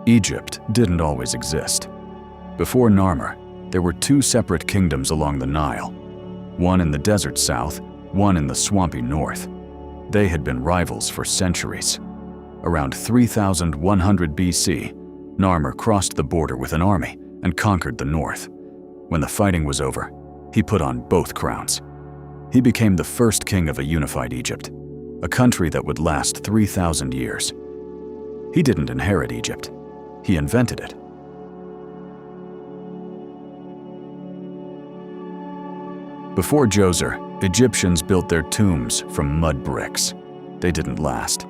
Egypt didn't always exist. Before Narmer, there were two separate kingdoms along the Nile, one in the desert south, one in the swampy north. They had been rivals for centuries. Around 3100 BC, Narmer crossed the border with an army and conquered the north. When the fighting was over, he put on both crowns. He became the first king of a unified Egypt, a country that would last 3,000 years. He didn't inherit Egypt, he invented it. Before Djoser, Egyptians built their tombs from mud bricks. They didn't last.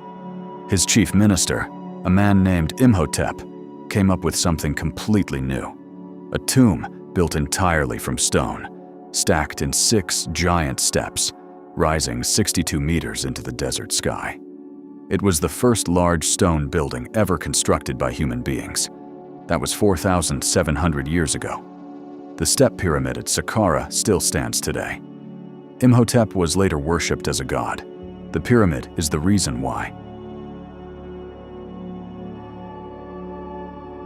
His chief minister, a man named Imhotep, came up with something completely new. A tomb built entirely from stone, stacked in 6 giant steps, rising 62 meters into the desert sky. It was the first large stone building ever constructed by human beings. That was 4,700 years ago. The step pyramid at Saqqara still stands today. Imhotep was later worshipped as a god. The pyramid is the reason why.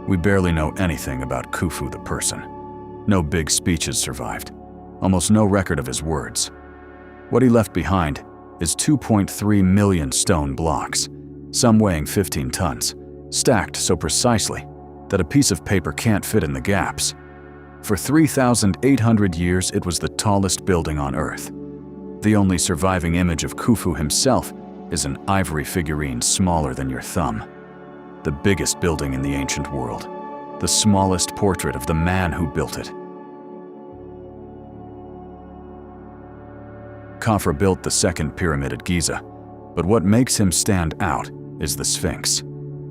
We barely know anything about Khufu the person. No big speeches survived. Almost no record of his words. What he left behind is 2.3 million stone blocks, some weighing 15 tons, stacked so precisely that a piece of paper can't fit in the gaps. For 3,800 years, it was the tallest building on Earth. The only surviving image of Khufu himself is an ivory figurine smaller than your thumb. The biggest building in the ancient world, the smallest portrait of the man who built it. Khafre built the second pyramid at Giza, but what makes him stand out is the Sphinx,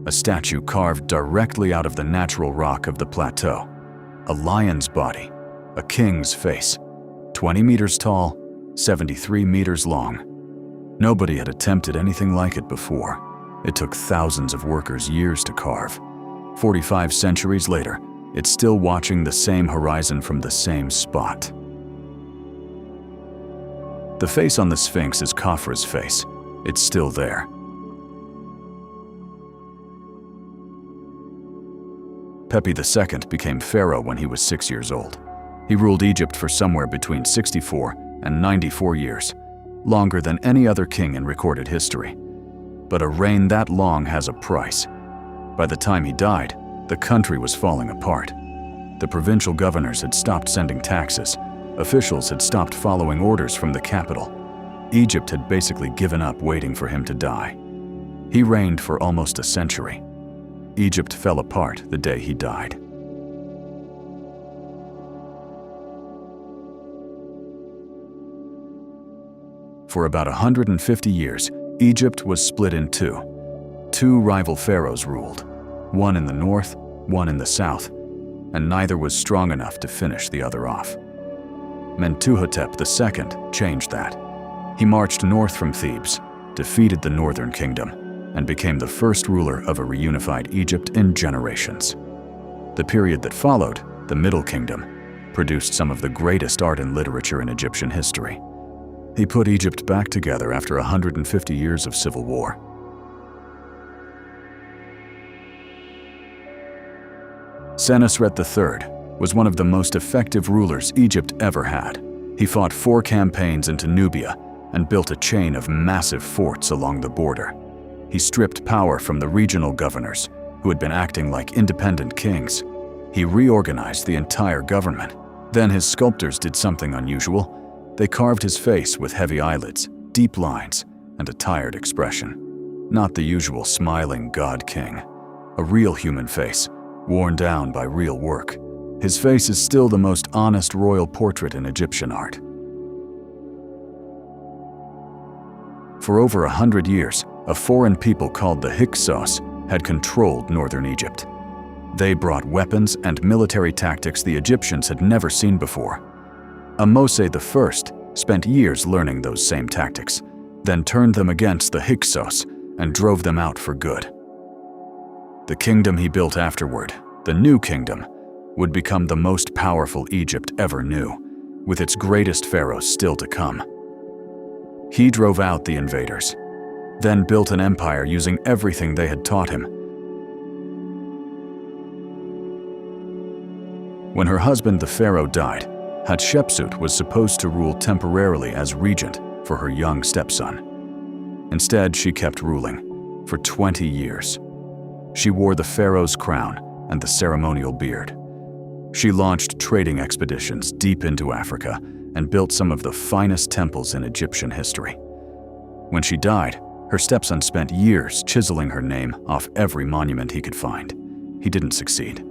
a statue carved directly out of the natural rock of the plateau. A lion's body, a king's face, 20 meters tall, 73 meters long. Nobody had attempted anything like it before. It took thousands of workers years to carve. 45 centuries later, it's still watching the same horizon from the same spot. The face on the Sphinx is Khafre's face. It's still there. Pepi II became pharaoh when he was 6 years old. He ruled Egypt for somewhere between 64 and 94 years, longer than any other king in recorded history. But a reign that long has a price. By the time he died, the country was falling apart. The provincial governors had stopped sending taxes. Officials had stopped following orders from the capital. Egypt had basically given up waiting for him to die. He reigned for almost a century. Egypt fell apart the day he died. For about 150 years, Egypt was split in two. Two rival pharaohs ruled, one in the north, one in the south, and neither was strong enough to finish the other off. Mentuhotep II changed that. He marched north from Thebes, defeated the northern kingdom, and became the first ruler of a reunified Egypt in generations. The period that followed, the Middle Kingdom, produced some of the greatest art and literature in Egyptian history. He put Egypt back together after 150 years of civil war. Senusret III was one of the most effective rulers Egypt ever had. He fought 4 campaigns into Nubia and built a chain of massive forts along the border. He stripped power from the regional governors, who had been acting like independent kings. He reorganized the entire government. Then his sculptors did something unusual. They carved his face with heavy eyelids, deep lines, and a tired expression. Not the usual smiling god king. A real human face, worn down by real work. His face is still the most honest royal portrait in Egyptian art. For over 100 years, a foreign people called the Hyksos had controlled northern Egypt. They brought weapons and military tactics the Egyptians had never seen before. Ahmose I spent years learning those same tactics, then turned them against the Hyksos and drove them out for good. The kingdom he built afterward, the New Kingdom, would become the most powerful Egypt ever knew, with its greatest pharaohs still to come. He drove out the invaders, then built an empire using everything they had taught him. When her husband, the pharaoh, died, Hatshepsut was supposed to rule temporarily as regent for her young stepson. Instead, she kept ruling for 20 years. She wore the pharaoh's crown and the ceremonial beard. She launched trading expeditions deep into Africa and built some of the finest temples in Egyptian history. When she died, her stepson spent years chiseling her name off every monument he could find. He didn't succeed.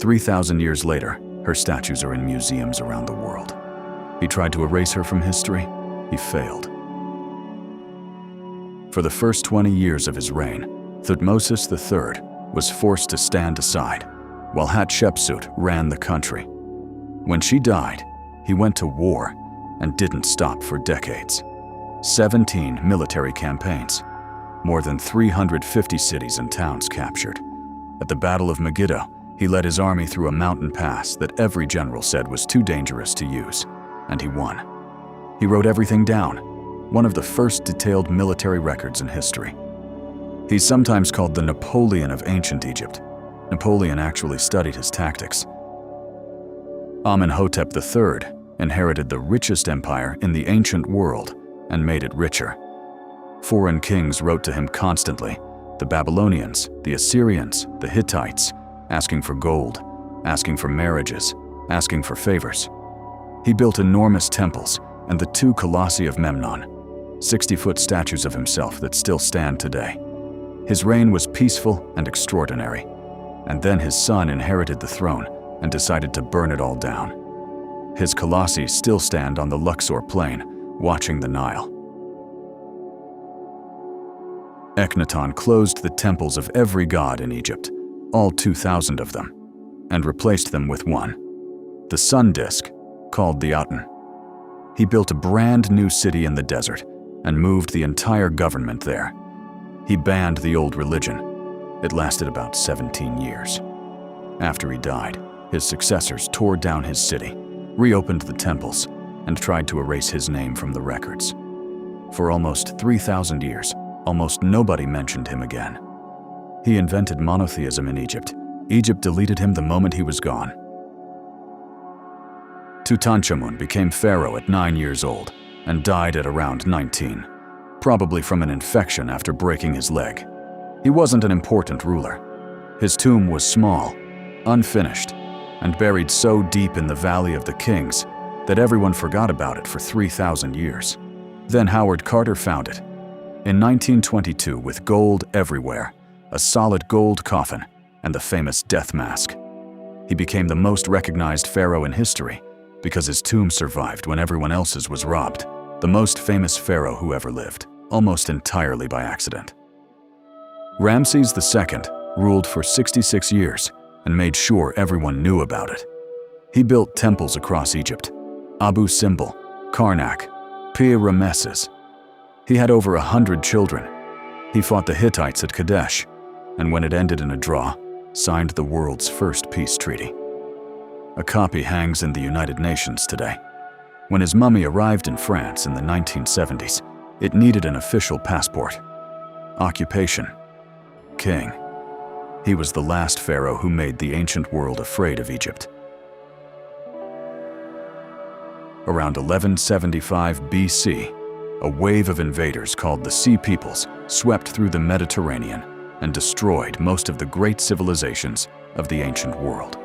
3,000 years later, her statues are in museums around the world. He tried to erase her from history. He failed. For the first 20 years of his reign, Thutmosis III was forced to stand aside, while Hatshepsut ran the country. When she died, he went to war and didn't stop for decades. 17 military campaigns, more than 350 cities and towns captured. At the Battle of Megiddo, he led his army through a mountain pass that every general said was too dangerous to use, and he won. He wrote everything down, one of the first detailed military records in history. He's sometimes called the Napoleon of ancient Egypt. Napoleon actually studied his tactics. Amenhotep III inherited the richest empire in the ancient world and made it richer. Foreign kings wrote to him constantly, the Babylonians, the Assyrians, the Hittites, asking for gold, asking for marriages, asking for favors. He built enormous temples and the 2 colossi of Memnon, 60-foot statues of himself that still stand today. His reign was peaceful and extraordinary, and then his son inherited the throne and decided to burn it all down. His colossi still stand on the Luxor plain, watching the Nile. Echnaton closed the temples of every god in Egypt, all 2,000 of them, and replaced them with one, the sun disk, called the Aten. He built a brand new city in the desert and moved the entire government there. He banned the old religion. It lasted about 17 years. After he died, his successors tore down his city, reopened the temples, and tried to erase his name from the records. For almost 3,000 years, almost nobody mentioned him again. He invented monotheism in Egypt. Egypt deleted him the moment he was gone. Tutankhamun became pharaoh at 9 years old and died at around 19, probably from an infection after breaking his leg. He wasn't an important ruler. His tomb was small, unfinished, and buried so deep in the Valley of the Kings that everyone forgot about it for 3,000 years. Then Howard Carter found it. In 1922, with gold everywhere, a solid gold coffin, and the famous death mask. He became the most recognized pharaoh in history because his tomb survived when everyone else's was robbed. The most famous pharaoh who ever lived, almost entirely by accident. Ramses II ruled for 66 years and made sure everyone knew about it. He built temples across Egypt, Abu Simbel, Karnak, Pi-Ramesses. He had over 100 children. He fought the Hittites at Kadesh, and when it ended in a draw, signed the world's first peace treaty. A copy hangs in the United Nations today. When his mummy arrived in France in the 1970s, it needed an official passport. Occupation: king. He was the last pharaoh who made the ancient world afraid of Egypt. Around 1175 BC, a wave of invaders called the Sea Peoples swept through the Mediterranean and destroyed most of the great civilizations of the ancient world.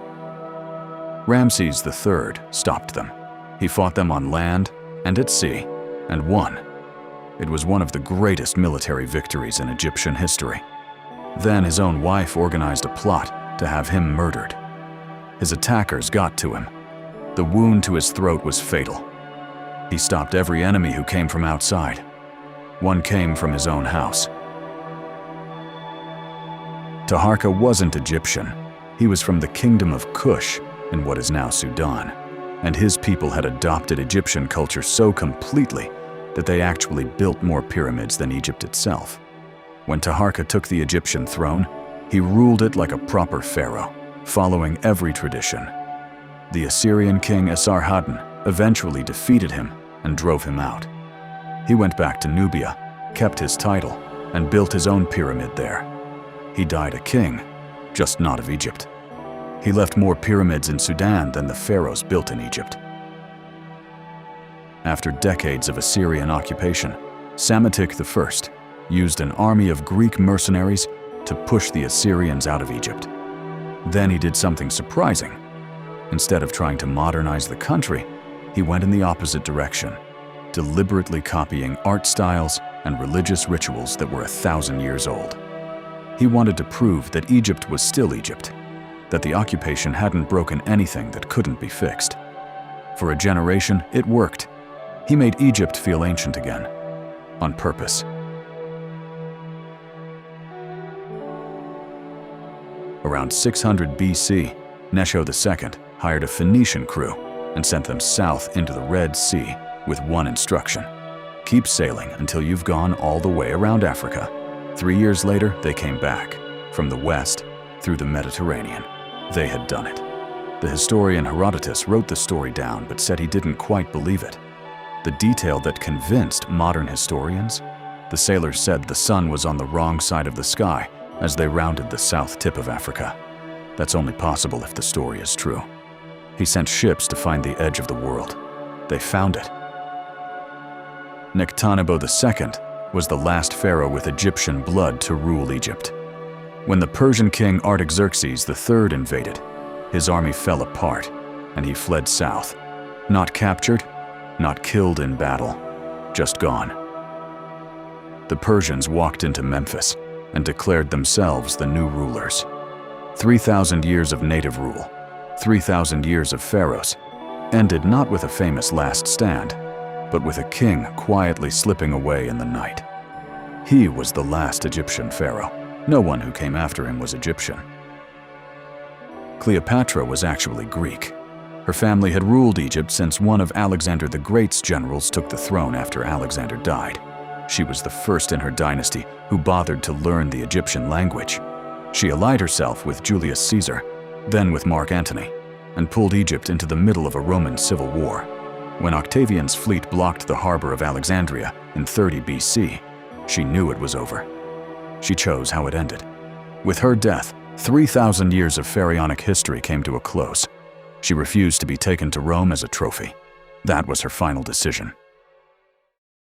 Ramses III stopped them. He fought them on land and at sea, and won. It was one of the greatest military victories in Egyptian history. Then his own wife organized a plot to have him murdered. His attackers got to him. The wound to his throat was fatal. He stopped every enemy who came from outside. One came from his own house. Taharqa wasn't Egyptian. He was from the Kingdom of Kush in what is now Sudan, and his people had adopted Egyptian culture so completely that they actually built more pyramids than Egypt itself. When Taharqa took the Egyptian throne, he ruled it like a proper pharaoh, following every tradition. The Assyrian king Esarhaddon eventually defeated him and drove him out. He went back to Nubia, kept his title, and built his own pyramid there. He died a king, just not of Egypt. He left more pyramids in Sudan than the pharaohs built in Egypt. After decades of Assyrian occupation, Psamtik I used an army of Greek mercenaries to push the Assyrians out of Egypt. Then he did something surprising. Instead of trying to modernize the country, he went in the opposite direction, deliberately copying art styles and religious rituals that were 1,000 years old. He wanted to prove that Egypt was still Egypt, that the occupation hadn't broken anything that couldn't be fixed. For a generation, it worked. He made Egypt feel ancient again, on purpose. Around 600 BC, Necho II hired a Phoenician crew and sent them south into the Red Sea with one instruction: keep sailing until you've gone all the way around Africa. 3 years later, they came back, from the west, through the Mediterranean. They had done it. The historian Herodotus wrote the story down but said he didn't quite believe it. The detail that convinced modern historians: the sailors said the sun was on the wrong side of the sky as they rounded the south tip of Africa. That's only possible if the story is true. He sent ships to find the edge of the world. They found it. Nectanebo II was the last pharaoh with Egyptian blood to rule Egypt. When the Persian king Artaxerxes III invaded, his army fell apart and he fled south. Not captured, not killed in battle, just gone. The Persians walked into Memphis and declared themselves the new rulers. 3,000 years of native rule, 3,000 years of pharaohs, ended not with a famous last stand, but with a king quietly slipping away in the night. He was the last Egyptian pharaoh. No one who came after him was Egyptian. Cleopatra was actually Greek. Her family had ruled Egypt since one of Alexander the Great's generals took the throne after Alexander died. She was the first in her dynasty who bothered to learn the Egyptian language. She allied herself with Julius Caesar, then with Mark Antony, and pulled Egypt into the middle of a Roman civil war. When Octavian's fleet blocked the harbor of Alexandria in 30 BC, she knew it was over. She chose how it ended. With her death, 3,000 years of pharaonic history came to a close. She refused to be taken to Rome as a trophy. That was her final decision.